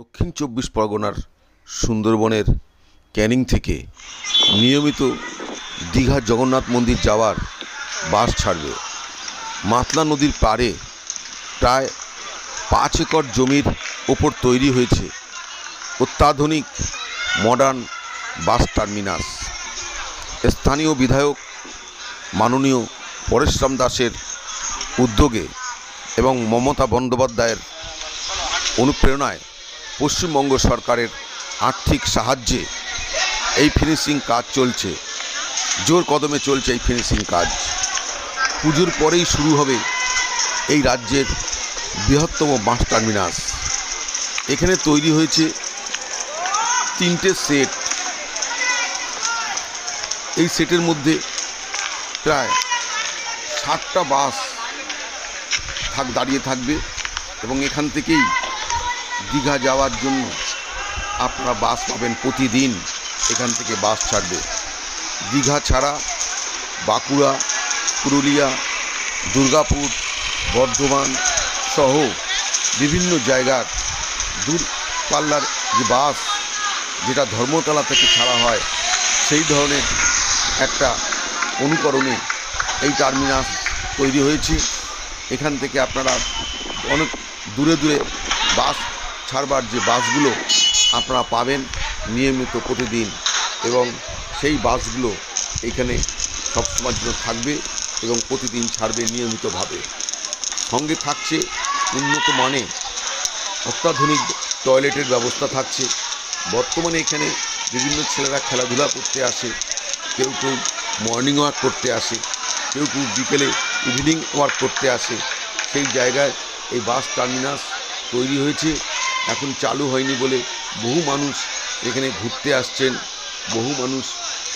দক্ষিণ চব্বিশ পরগনার সুন্দরবনের ক্যানিং থেকে নিয়মিত দীঘা জগন্নাথ মন্দির যাওয়ার বাস ছাড়বে। মাতলা নদীর পাড়ে প্রায় 5 একর জমির ওপর তৈরি হয়েছে অত্যাধুনিক মডার্ন বাস টার্মিনাস। স্থানীয় বিধায়ক মাননীয় পরেশরাম দাসের উদ্যোগে এবং মমতা বন্দ্যোপাধ্যায়ের অনুপ্রেরণায় পশ্চিমবঙ্গ সরকারের আর্থিক সাহায্যে এই ফিনিশিং কাজ চলছে, জোর কদমে চলছে এই ফিনিশিং কাজ। পুজোর পরেই শুরু হবে এই রাজ্যের বৃহত্তম বাস টার্মিনাস। এখানে তৈরি হয়েছে 3টে সেট। এই সেটের মধ্যে প্রায় 60টা বাস দাঁড়িয়ে থাকবে এবং এখান থেকেই দীঘা যাওয়ার জন্য আপনারা বাস পাবেন। প্রতিদিন এখান থেকে বাস ছাড়বে। দীঘা ছাড়া বাঁকুড়া, পুরুলিয়া, দুর্গাপুর, বর্ধমান সহ বিভিন্ন জায়গার দূরপাল্লার যে বাস, যেটা ধর্মতলা থেকে ছাড়া হয়, সেই ধরনের একটা অনুকরণে এই টার্মিনাস তৈরি হয়েছে। এখান থেকে আপনারা অনেক দূরে দূরে বাস ছাড়বার যে বাসগুলো আপনারা পাবেন নিয়মিত প্রতিদিন, এবং সেই বাসগুলো এখানে সবসময়ের জন্য থাকবে এবং প্রতিদিন ছাড়বে নিয়মিতভাবে। সঙ্গে থাকছে উন্নত মানে অত্যাধুনিক টয়লেটের ব্যবস্থা থাকছে। বর্তমানে এখানে বিভিন্ন ছেলেরা খেলাধুলা করতে আসে, কেউ কেউ মর্নিং ওয়াক করতে আসে, কেউ কেউ বিকেলে ইভিনিং ওয়াক করতে আসে। সেই জায়গায় এই বাস টার্মিনাস তৈরি হয়েছে। এখন চালু হয়নি বলে বহু মানুষ এখানে ঘুরতে আসছেন, বহু মানুষ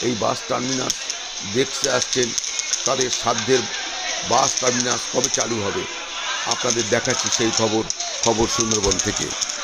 এই বাস টার্মিনাস দেখতে আসছেন। তাদের সাধ্যের বাস টার্মিনাস কবে চালু হবে আপনাদের দেখাচ্ছি সেই খবর সুন্দরবন থেকে।